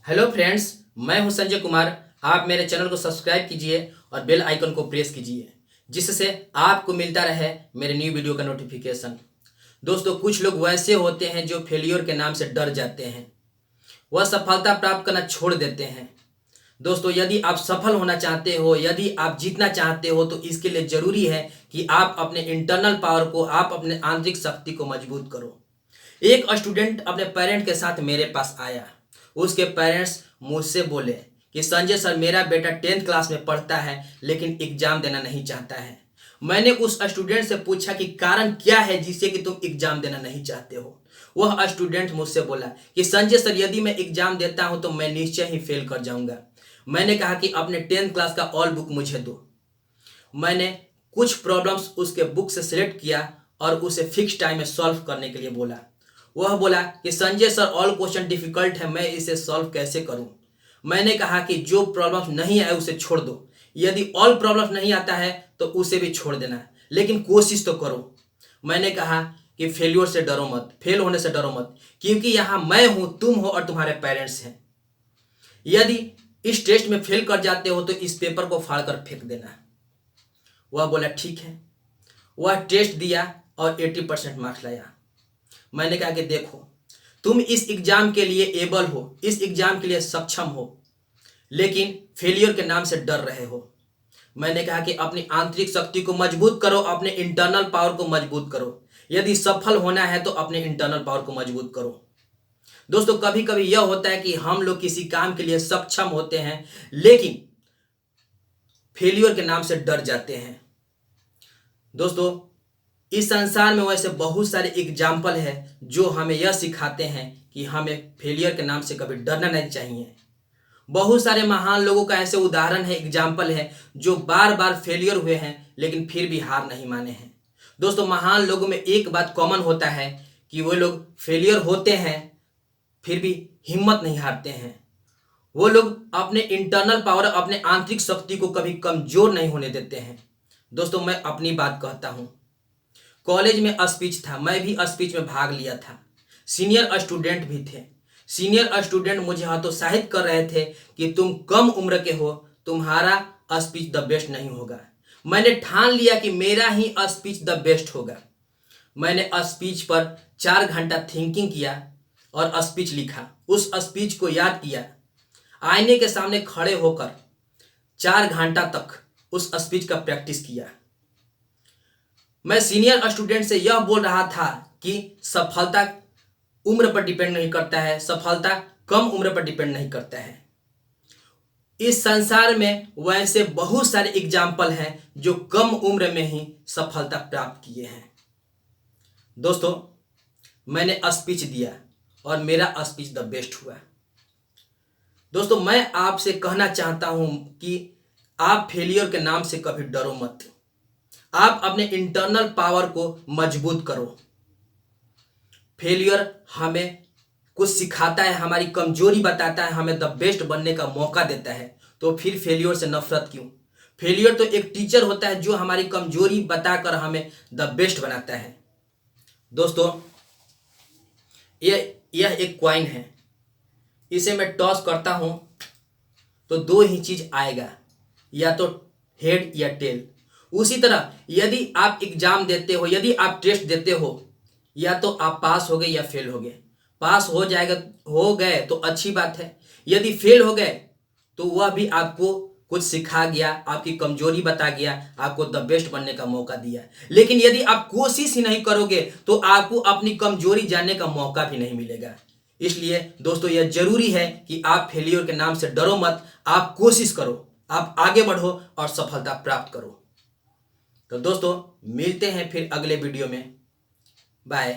Hello friends, मैं हूं संजय कुमार। आप मेरे चैनल को सब्सक्राइब कीजिए और बेल आइकन को प्रेस कीजिए, जिससे आपको मिलता रहे मेरे न्यू वीडियो का नोटिफिकेशन। दोस्तों, कुछ लोग वैसे होते हैं जो फेलियर के नाम से डर जाते हैं, वह सफलता प्राप्त करना छोड़ देते हैं। दोस्तों, यदि आप सफल होना चाहते हो, यदि आप जीतना चाहते हो, तो इसके लिए जरूरी है कि आप अपने इंटरनल पावर को, आप अपने आंतरिक शक्ति को मजबूत करो। एक स्टूडेंट अपने पेरेंट के साथ मेरे पास आया। उसके पेरेंट्स मुझसे बोले कि संजय सर, मेरा बेटा 10th क्लास में पढ़ता है लेकिन एग्जाम देना नहीं चाहता है। मैंने उस स्टूडेंट से पूछा कि कारण क्या है जिससे कि तुम एग्जाम देना नहीं चाहते हो। वह स्टूडेंट मुझसे बोला कि संजय सर, यदि मैं एग्जाम देता हूं तो मैं निश्चय ही फेल कर जाऊंगा। मैंने कहा कि अपने 10th क्लास का ऑल बुक मुझे दो। मैंने कुछ प्रॉब्लम्स उसके बुक से सिलेक्ट किया और उसे फिक्स टाइम में सॉल्व करने के लिए बोला। वह बोला कि Sanjay sir, all question difficult है, मैं इसे सॉल्व कैसे करूं। मैंने कहा कि जो प्रॉब्लम्स नहीं आए उसे छोड़ दो। यदि ऑल प्रॉब्लम्स नहीं आता है तो उसे भी छोड़ देना, लेकिन कोशिश तो करो। मैंने कहा कि फेलियर से डरो मत, फेल होने से डरो मत, क्योंकि यहाँ मैं हूं, तुम हो और तुम्हारे पेरेंट्स हैं। यदि इस टेस्ट में फेल कर जाते हो तो इस पेपर को फाड़ कर फेंक देना। वह बोला ठीक है। वह टेस्ट दिया और 80% मार्क्स लाया। मैंने कहा कि देखो, तुम इस एग्जाम के लिए एबल हो, इस एग्जाम के लिए सक्षम हो, लेकिन फेलियर के नाम से डर रहे हो। मैंने कहा कि अपनी आंतरिक शक्ति को मजबूत करो, अपने इंटरनल पावर को मजबूत करो। यदि सफल होना है तो अपने इंटरनल पावर को मजबूत करो। दोस्तों, कभी कभी यह होता है कि हम लोग किसी काम के लिए सक्षम होते हैं लेकिन फेलियर के नाम से डर जाते हैं। दोस्तों, इस संसार में वैसे बहुत सारे एग्जाम्पल है जो हमें यह सिखाते हैं कि हमें फेलियर के नाम से कभी डरना नहीं चाहिए। बहुत सारे महान लोगों का ऐसे उदाहरण है, एग्जाम्पल है, जो बार बार फेलियर हुए हैं लेकिन फिर भी हार नहीं माने हैं। दोस्तों, महान लोगों में एक बात कॉमन होता है कि वो लोग फेलियर होते हैं फिर भी हिम्मत नहीं हारते हैं। वो लोग अपने इंटरनल पावर, अपने आंतरिक शक्ति को कभी कमजोर नहीं होने देते हैं। दोस्तों, मैं अपनी बात कहता हूं। कॉलेज में स्पीच था, मैं भी स्पीच में भाग लिया था। सीनियर स्टूडेंट भी थे। सीनियर स्टूडेंट मुझे हतोत्साहित कर रहे थे कि तुम कम उम्र के हो, तुम्हारा स्पीच द बेस्ट नहीं होगा। मैंने ठान लिया कि मेरा ही स्पीच द बेस्ट होगा। मैंने स्पीच पर 4 घंटा थिंकिंग किया और स्पीच लिखा। उस स्पीच को याद किया, आईने के सामने खड़े होकर 4 घंटा तक उस स्पीच का प्रैक्टिस किया। मैं सीनियर स्टूडेंट से यह बोल रहा था कि सफलता उम्र पर डिपेंड नहीं करता है, सफलता कम उम्र पर डिपेंड नहीं करता है। इस संसार में वैसे बहुत सारे एग्जाम्पल हैं जो कम उम्र में ही सफलता प्राप्त किए हैं। दोस्तों, मैंने स्पीच दिया और मेरा स्पीच द बेस्ट हुआ। दोस्तों, मैं आपसे कहना चाहता हूं कि आप फेलियर के नाम से कभी डरो मत। आप अपने इंटरनल पावर को मजबूत करो। फेलियर हमें कुछ सिखाता है, हमारी कमजोरी बताता है, हमें द बेस्ट बनने का मौका देता है। तो फिर फेलियर से नफरत क्यों? फेलियर तो एक टीचर होता है जो हमारी कमजोरी बताकर हमें द बेस्ट बनाता है। दोस्तों, यह एक कॉइन है। इसे मैं टॉस करता हूं तो दो ही चीज आएगा, या तो हेड या टेल। उसी तरह यदि आप एग्जाम देते हो, यदि आप टेस्ट देते हो, या तो आप पास हो गए या फेल हो गए। पास हो गए तो अच्छी बात है। यदि फेल हो गए तो वह भी आपको कुछ सिखा गया, आपकी कमजोरी बता गया, आपको द बेस्ट बनने का मौका दिया। लेकिन यदि आप कोशिश ही नहीं करोगे तो आपको अपनी कमजोरी जानने का मौका भी नहीं मिलेगा। इसलिए दोस्तों, यह जरूरी है कि आप फेलियर के नाम से डरो मत, आप कोशिश करो, आप आगे बढ़ो और सफलता प्राप्त करो। तो दोस्तों, मिलते हैं फिर अगले वीडियो में। बाय।